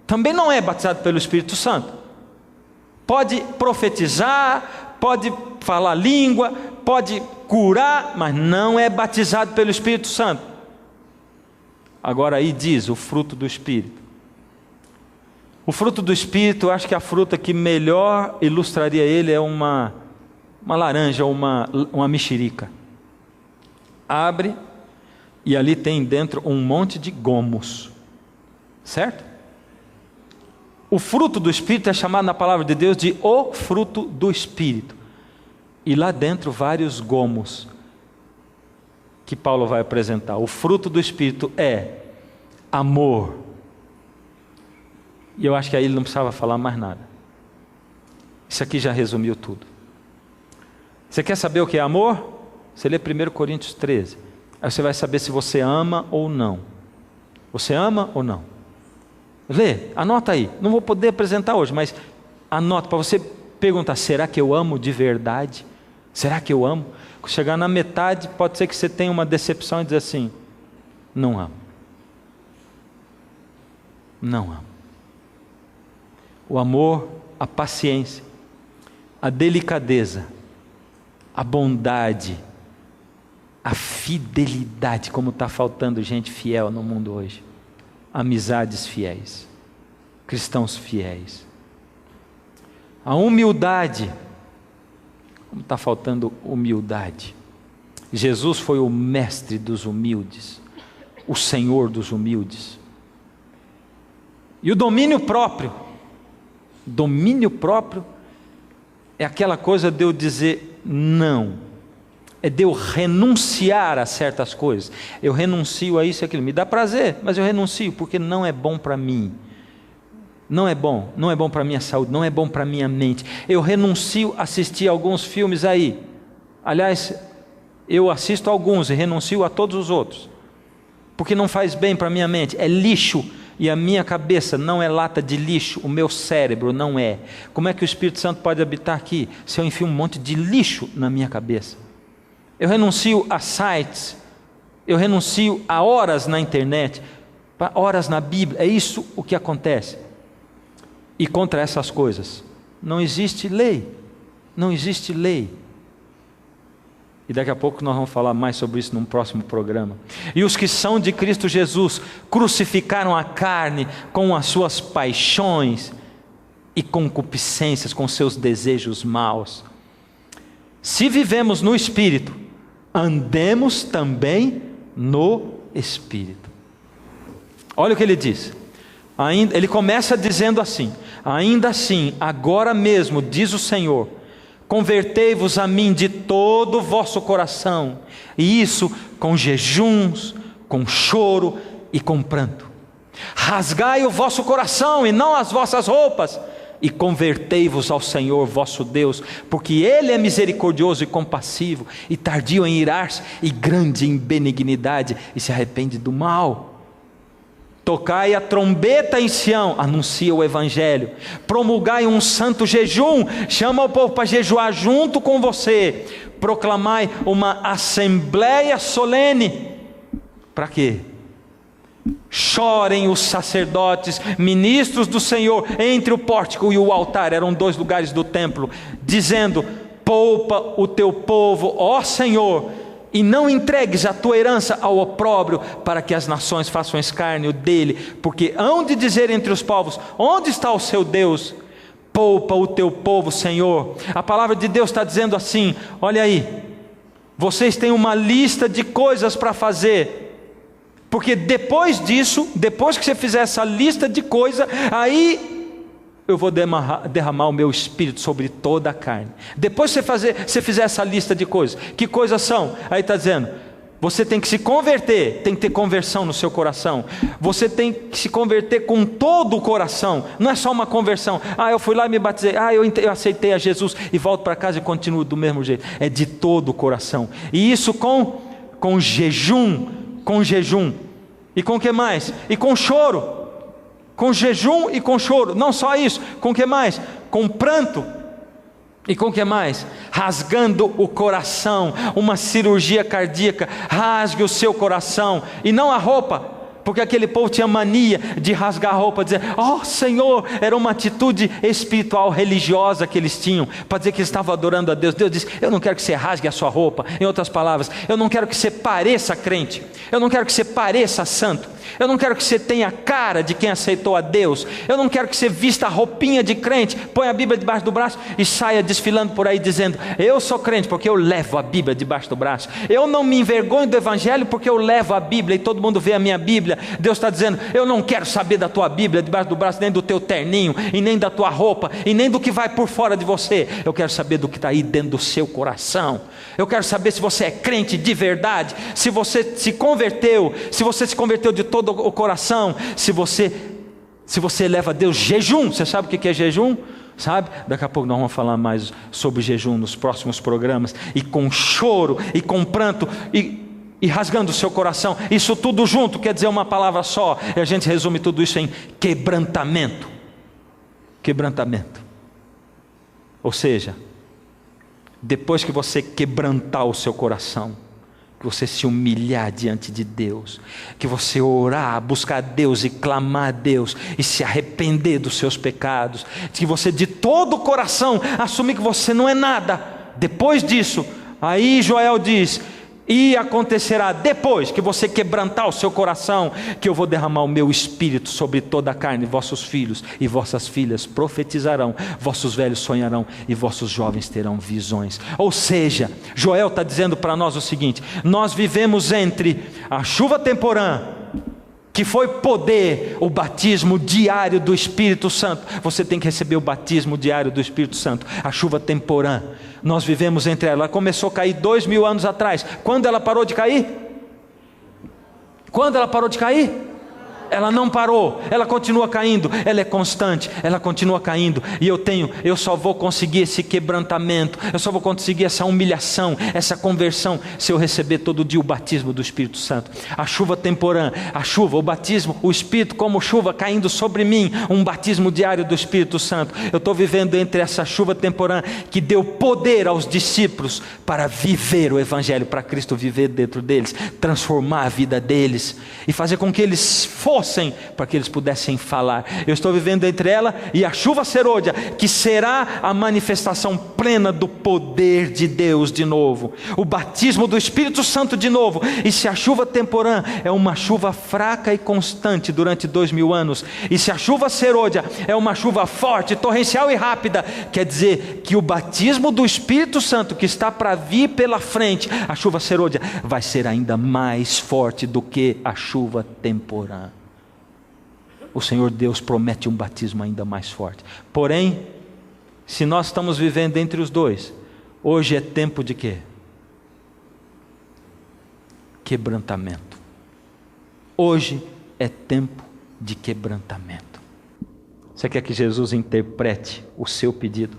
também não é batizado pelo Espírito Santo. Pode profetizar, pode falar língua, pode curar, mas não é batizado pelo Espírito Santo. Agora aí diz o fruto do Espírito. O fruto do Espírito, eu acho que a fruta que melhor ilustraria ele é uma laranja, uma mexerica. Abre e ali tem dentro um monte de gomos, certo? O fruto do Espírito é chamado na palavra de Deus de o fruto do Espírito. E lá dentro vários gomos que Paulo vai apresentar. O fruto do Espírito é amor. E eu acho que aí ele não precisava falar mais nada. Isso aqui já resumiu tudo. Você quer saber o que é amor? Você lê 1 Coríntios 13. Aí você vai saber se você ama ou não. Você ama ou não? Lê, anota aí. Não vou poder apresentar hoje, mas anota para você perguntar: será que eu amo de verdade? Será que eu amo? Quando chegar na metade, pode ser que você tenha uma decepção e dizer assim: não amo. Não amo. O amor, a paciência, a delicadeza, a bondade, a fidelidade, como está faltando gente fiel no mundo hoje. Amizades fiéis, cristãos fiéis. A humildade, como está faltando humildade. Jesus foi o mestre dos humildes, o Senhor dos humildes. E o domínio próprio é aquela coisa de eu dizer não. É de eu renunciar a certas coisas. Eu renuncio a isso e aquilo. Me dá prazer, mas eu renuncio porque não é bom para mim. Não é bom para a minha saúde, não é bom para a minha mente. Eu renuncio a assistir alguns filmes aí. Aliás, eu assisto alguns e renuncio a todos os outros. Porque não faz bem para a minha mente. É lixo. E a minha cabeça não é lata de lixo. O meu cérebro não é. Como é que o Espírito Santo pode habitar aqui se eu enfio um monte de lixo na minha cabeça? Eu renuncio a sites, eu renuncio a horas na internet, horas na Bíblia. É isso o que acontece. E contra essas coisas não existe lei. Não existe lei. E daqui a pouco nós vamos falar mais sobre isso num próximo programa. E os que são de Cristo Jesus crucificaram a carne com as suas paixões e concupiscências, com seus desejos maus. Se vivemos no Espírito, andemos também no Espírito. Olha o que ele diz. Ele começa dizendo assim: ainda assim, agora mesmo, diz o Senhor, convertei-vos a mim de todo o vosso coração, e isso com jejuns, com choro e com pranto. Rasgai o vosso coração e não as vossas roupas, e convertei-vos ao Senhor vosso Deus, porque Ele é misericordioso e compassivo, e tardio em irar-se, e grande em benignidade, e se arrepende do mal. Tocai a trombeta em Sião, anuncia o Evangelho, promulgai um santo jejum, chama o povo para jejuar junto com você, proclamai uma assembleia solene. Para quê? Chorem os sacerdotes, ministros do Senhor, entre o pórtico e o altar, eram 2 lugares do templo, dizendo: poupa o teu povo, ó Senhor, e não entregues a tua herança ao opróbrio, para que as nações façam escárnio dele, porque hão de dizer entre os povos: onde está o seu Deus? Poupa o teu povo, Senhor. A palavra de Deus está dizendo assim: olha aí, vocês têm uma lista de coisas para fazer, porque depois disso, depois que você fizer essa lista de coisas, aí eu vou derramar o meu Espírito sobre toda a carne. Depois que você fizer essa lista de coisas, que coisas são? Aí está dizendo, você tem que se converter, tem que ter conversão no seu coração. Você tem que se converter com todo o coração. Não é só uma conversão. Eu fui lá e me batizei. Eu aceitei a Jesus e volto para casa e continuo do mesmo jeito. É de todo o coração. E isso com jejum. E com o que mais? E com choro. Com jejum e com choro. Não só isso. Com o que mais? Com pranto. E com o que mais? Rasgando o coração. Uma cirurgia cardíaca. Rasgue o seu coração. E não a roupa. Porque aquele povo tinha mania de rasgar a roupa, dizer, Senhor, era uma atitude espiritual, religiosa que eles tinham, para dizer que eles estavam adorando a Deus. Deus disse, eu não quero que você rasgue a sua roupa. Em outras palavras, eu não quero que você pareça crente, eu não quero que você pareça santo, eu não quero que você tenha a cara de quem aceitou a Deus, eu não quero que você vista a roupinha de crente, põe a Bíblia debaixo do braço e saia desfilando por aí dizendo, eu sou crente porque eu levo a Bíblia debaixo do braço, eu não me envergonho do Evangelho porque eu levo a Bíblia e todo mundo vê a minha Bíblia. Deus está dizendo, eu não quero saber da tua Bíblia debaixo do braço, nem do teu terninho, e nem da tua roupa, e nem do que vai por fora de você. Eu quero saber do que está aí dentro do seu coração. Eu quero saber se você é crente de verdade, se você se converteu de todo o coração, se você leva a Deus jejum. Você sabe o que é jejum? Sabe? Daqui a pouco nós vamos falar mais sobre jejum nos próximos programas. E com choro, e com pranto, e rasgando o seu coração, isso tudo junto quer dizer uma palavra só, e a gente resume tudo isso em quebrantamento. Ou seja, depois que você quebrantar o seu coração, que você se humilhar diante de Deus, que você orar, buscar Deus e clamar a Deus, e se arrepender dos seus pecados, que você de todo o coração assumir que você não é nada, depois disso, aí Joel diz, e acontecerá depois que você quebrantar o seu coração, que eu vou derramar o meu Espírito sobre toda a carne, vossos filhos e vossas filhas profetizarão, vossos velhos sonharão e vossos jovens terão visões. Ou seja, Joel está dizendo para nós o seguinte, nós vivemos entre a chuva temporã, que foi poder, o batismo diário do Espírito Santo. Você tem que receber o batismo diário do Espírito Santo, a chuva temporã. Nós vivemos entre ela começou a cair 2000 anos atrás. Quando ela parou de cair? Ela não parou, ela continua caindo, ela é constante, ela continua caindo, e eu só vou conseguir esse quebrantamento, eu só vou conseguir essa humilhação, essa conversão, se eu receber todo dia o batismo do Espírito Santo. A chuva temporã, o batismo, o Espírito como chuva caindo sobre mim, um batismo diário do Espírito Santo. Eu estou vivendo entre essa chuva temporã, que deu poder aos discípulos, para viver o Evangelho, para Cristo viver dentro deles, transformar a vida deles, e fazer com que eles para que eles pudessem falar. Eu estou vivendo entre ela e a chuva serôdia, que será a manifestação plena do poder de Deus de novo, o batismo do Espírito Santo de novo. E se a chuva temporã é uma chuva fraca e constante durante 2000 anos, e se a chuva serôdia é uma chuva forte, torrencial e rápida, quer dizer que o batismo do Espírito Santo que está para vir pela frente, a chuva serôdia, vai ser ainda mais forte do que a chuva temporã. O Senhor Deus promete um batismo ainda mais forte. Porém, se nós estamos vivendo entre os dois, hoje é tempo de quê? Quebrantamento. Hoje é tempo de quebrantamento. Você quer que Jesus interprete o seu pedido?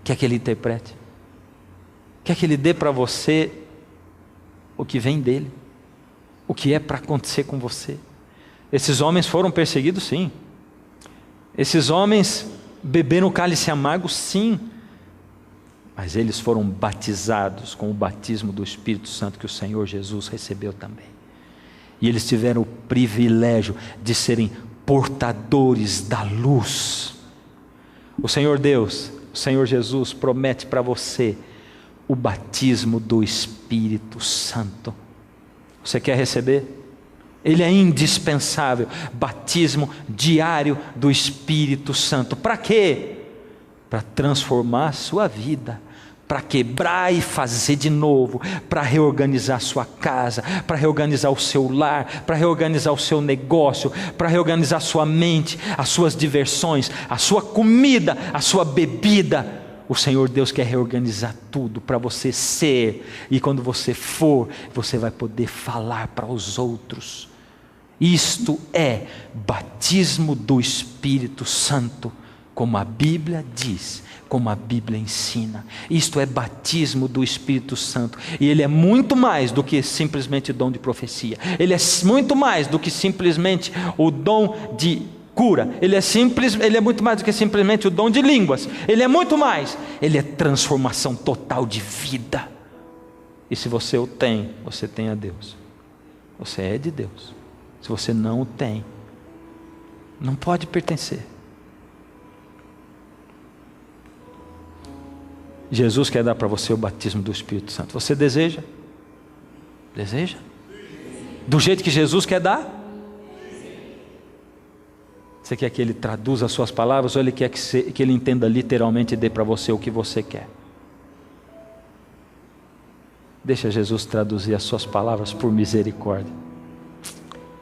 Quer que Ele interprete? Quer que Ele dê para você o que vem dEle? O que é para acontecer com você? Esses homens foram perseguidos, sim. Esses homens beberam o cálice amargo, sim. Mas eles foram batizados com o batismo do Espírito Santo que o Senhor Jesus recebeu também. E eles tiveram o privilégio de serem portadores da luz. O Senhor Deus, o Senhor Jesus promete para você o batismo do Espírito Santo. Você quer receber? Ele é indispensável, batismo diário do Espírito Santo. Para quê? Para transformar a sua vida, para quebrar e fazer de novo, para reorganizar a sua casa, para reorganizar o seu lar, para reorganizar o seu negócio, para reorganizar a sua mente, as suas diversões, a sua comida, a sua bebida. O Senhor Deus quer reorganizar tudo para você ser, e quando você for, você vai poder falar para os outros. Isto é batismo do Espírito Santo, como a Bíblia diz, como a Bíblia ensina. Isto é batismo do Espírito Santo. E ele é muito mais do que simplesmente dom de profecia. Ele é muito mais do que simplesmente o dom de cura. Ele é muito mais do que simplesmente o dom de línguas. Ele é muito mais. Ele é transformação total de vida. E se você o tem, você tem a Deus. Você é de Deus. Se você não o tem, não pode pertencer. Jesus quer dar para você o batismo do Espírito Santo. Você deseja? Deseja? Do jeito que Jesus quer dar? Você quer que Ele traduza as suas palavras, ou Ele quer que Ele entenda literalmente e dê para você o que você quer? Deixa Jesus traduzir as suas palavras por misericórdia.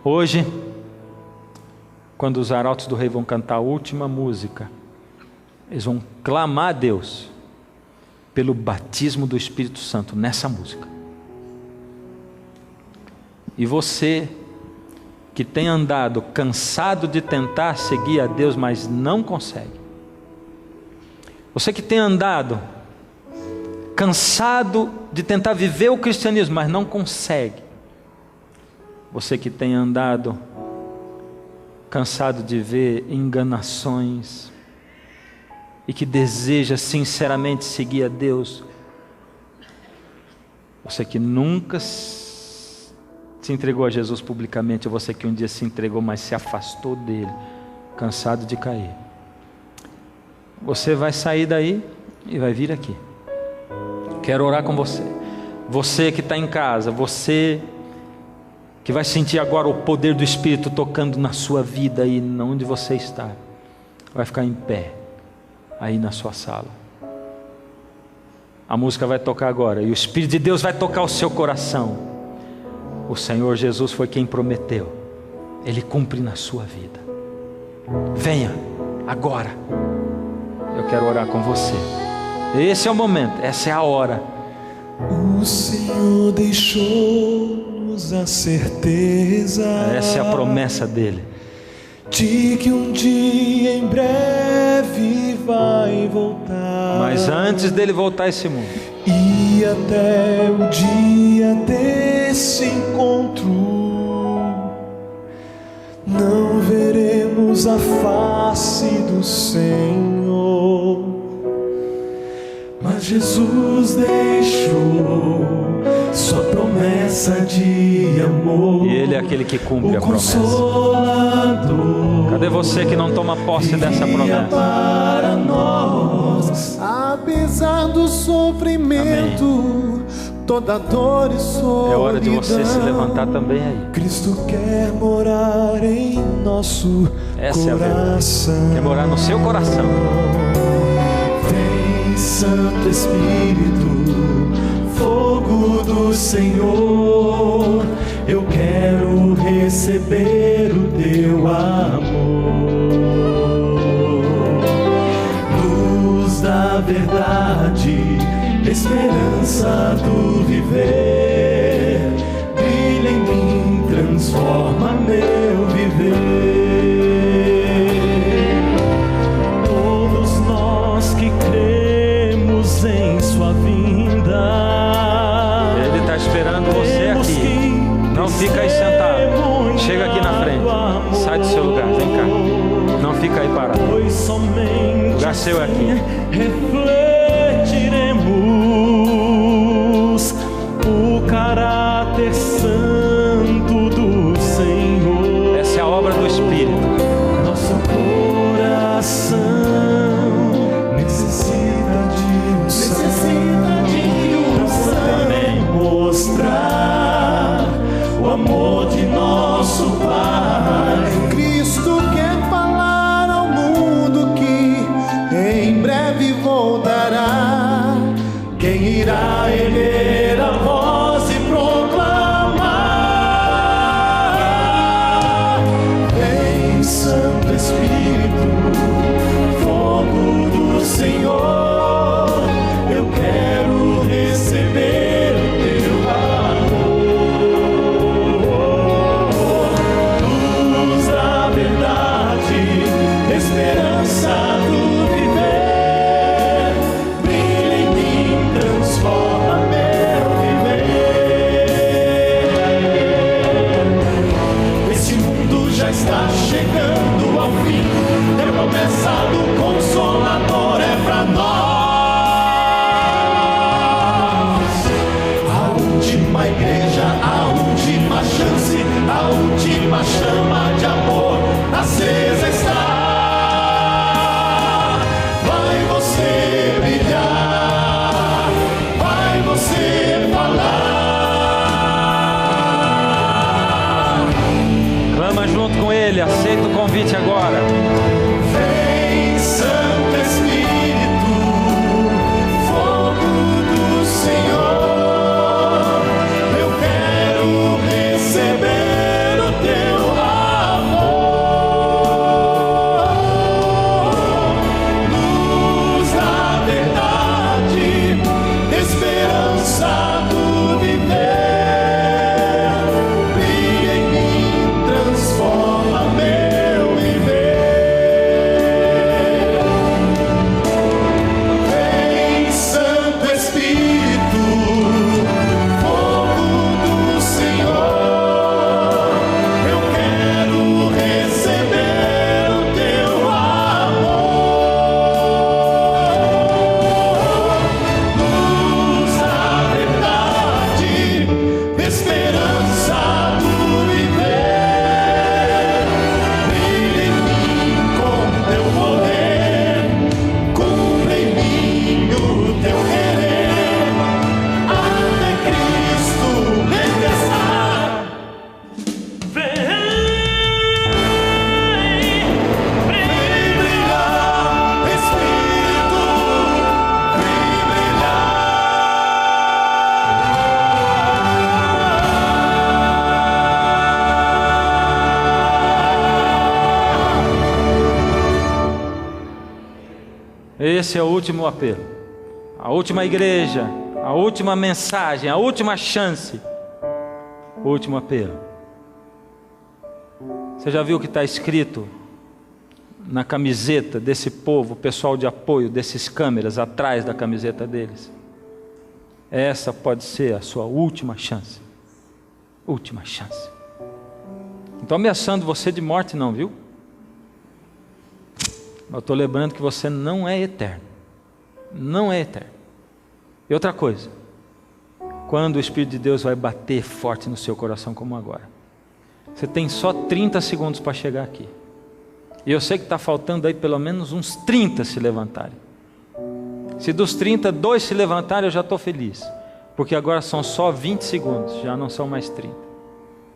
Hoje, quando os arautos do rei vão cantar a última música, eles vão clamar a Deus pelo batismo do Espírito Santo nessa música. E você que tem andado cansado de tentar seguir a Deus, mas não consegue. Você que tem andado cansado de tentar viver o cristianismo, mas não consegue. Você que tem andado cansado de ver enganações e que deseja sinceramente seguir a Deus. Você que nunca se entregou a Jesus publicamente, ou você que um dia se entregou, mas se afastou dele, cansado de cair. Você vai sair daí e vai vir aqui. Quero orar com você. Você que está em casa, você que vai sentir agora o poder do Espírito tocando na sua vida aí, onde você está, vai ficar em pé aí na sua sala. A música vai tocar agora e o Espírito de Deus vai tocar o seu coração. O Senhor Jesus foi quem prometeu, Ele cumpre na sua vida. Venha agora, eu quero orar com você. Esse é o momento, essa é a hora. O Senhor deixou-nos a certeza, essa é a promessa dele, de que um dia em breve vai voltar. Mas antes dele voltar a esse mundo, e até o dia desse encontro, não veremos a face do Senhor. Mas Jesus deixou sua promessa de amor. E Ele é aquele que cumpre a promessa. Cadê você que não toma posse dessa promessa? Para nós, apesar do sofrimento, amém, toda dor e solidão, é hora de você se levantar também aí. Cristo quer morar em nosso essa coração. É a verdade. Quer morar no seu coração. Vem, Santo Espírito, fogo do Senhor, eu quero receber o teu amor. Luz da verdade, esperança do viver, brilha em mim, transforma meu viver. Todos nós que cremos em sua vinda, Ele está esperando você aqui. Não fica aí sentado, chega aqui na frente, sai do seu lugar, vem cá. Não fica aí parado, o lugar seu é aqui. Refletiremos o caráter santo do Senhor. Essa é a obra do Espírito. Nosso coração necessita de unção, também mostrar o amor de nosso Pai. Cristo quer falar ao mundo que em breve voltará, ao fim. A promessa do Consolador é pra nós. A última igreja, a última chance, a última chama de amor acesa está. Vai você brilhar, vai você falar. Clama junto com ele, aceita o convite agora. Vem, Santo Espírito, fogo do Senhor. Eu quero receber o teu amor. Luz da verdade, esperança do viver. Brilha em mim, transforma meu viver. Vem, Santo Espírito, fogo do Senhor. Eu quero receber o teu amor. Luz da verdade, esperança do viver. Brilha em mim com teu poder, cumpre em mim o teu querer, até Cristo regressar. Vem brilhar, Espírito, vem Esse é o último apelo, a última igreja, a última mensagem, a última chance, o último apelo. Você já viu o que está escrito na camiseta desse povo, pessoal de apoio, desses câmeras atrás da camiseta deles? Essa pode ser a sua última chance. Última chance. Não estou ameaçando você de morte não, viu? Eu estou lembrando que você não é eterno. Não é eterno. E outra coisa, quando o Espírito de Deus vai bater forte no seu coração como agora, você tem só 30 segundos para chegar aqui. E eu sei que está faltando aí pelo menos uns 30 se levantarem. Se dos 30, 2 se levantarem, eu já estou feliz. Porque agora são só 20 segundos, já não são mais 30.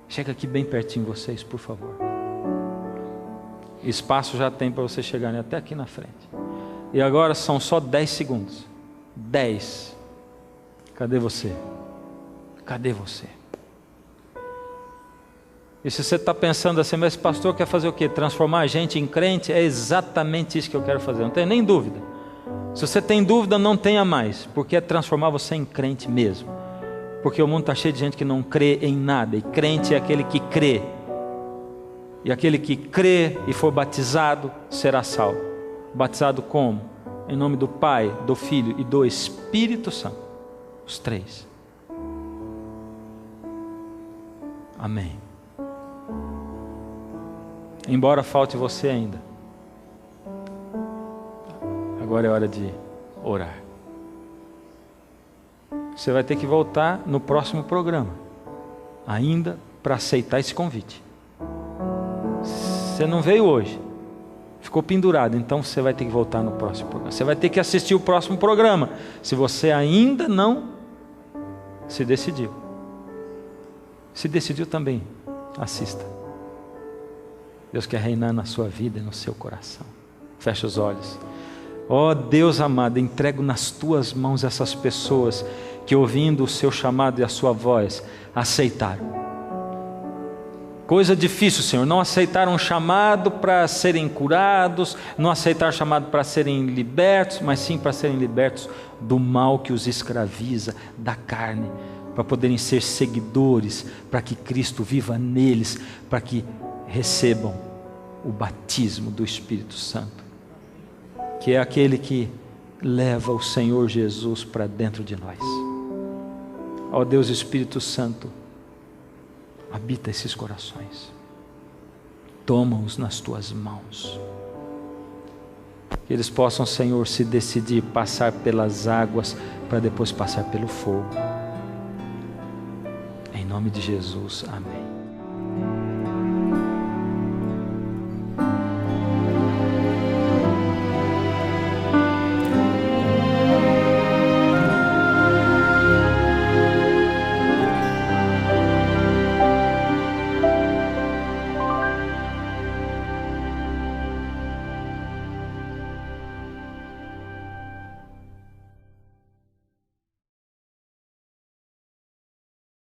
Chega aqui bem pertinho vocês, por favor. Espaço já tem para vocês chegarem até aqui na frente. E agora são só 10 segundos. 10. Cadê você? Cadê você? E se você está pensando assim, mas esse pastor quer fazer o quê? Transformar a gente em crente? É exatamente isso que eu quero fazer, não tem nem dúvida. Se você tem dúvida, não tenha mais, porque é transformar você em crente mesmo. Porque o mundo está cheio de gente que não crê em nada, e crente é aquele que crê. E aquele que crê e for batizado será salvo. Batizado como? Em nome do Pai, do Filho e do Espírito Santo. Os 3. Amém. Embora falte você ainda, agora é hora de orar. Você vai ter que voltar no próximo programa, ainda para aceitar esse convite. Você não veio hoje, ficou pendurado, então você vai ter que voltar no próximo programa. Você vai ter que assistir o próximo programa, se você ainda não se decidiu. Se decidiu também, assista. Deus quer reinar na sua vida e no seu coração. Fecha os olhos. Ó Deus amado, entrego nas tuas mãos essas pessoas que, ouvindo o seu chamado e a sua voz, aceitaram. Coisa difícil, Senhor, não aceitaram o chamado para serem curados, não aceitaram o chamado para serem libertos, mas sim para serem libertos do mal que os escraviza, da carne, para poderem ser seguidores, para que Cristo viva neles, para que recebam o batismo do Espírito Santo, que é aquele que leva o Senhor Jesus para dentro de nós. Ó Deus Espírito Santo, habita esses corações. Toma-os nas tuas mãos. Que eles possam, Senhor, se decidir passar pelas águas para depois passar pelo fogo. Em nome de Jesus, amém.